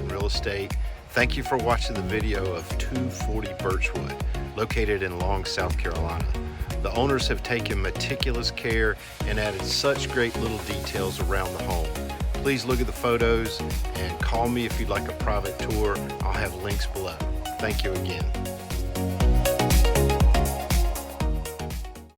Highgarden Real Estate. Thank you for watching the video of 240 Birchwood, located in Long, South Carolina. The owners have taken meticulous care and added such great little details around the home. Please look at the photos and call me if you'd like a private tour. I'll have links below. Thank you again.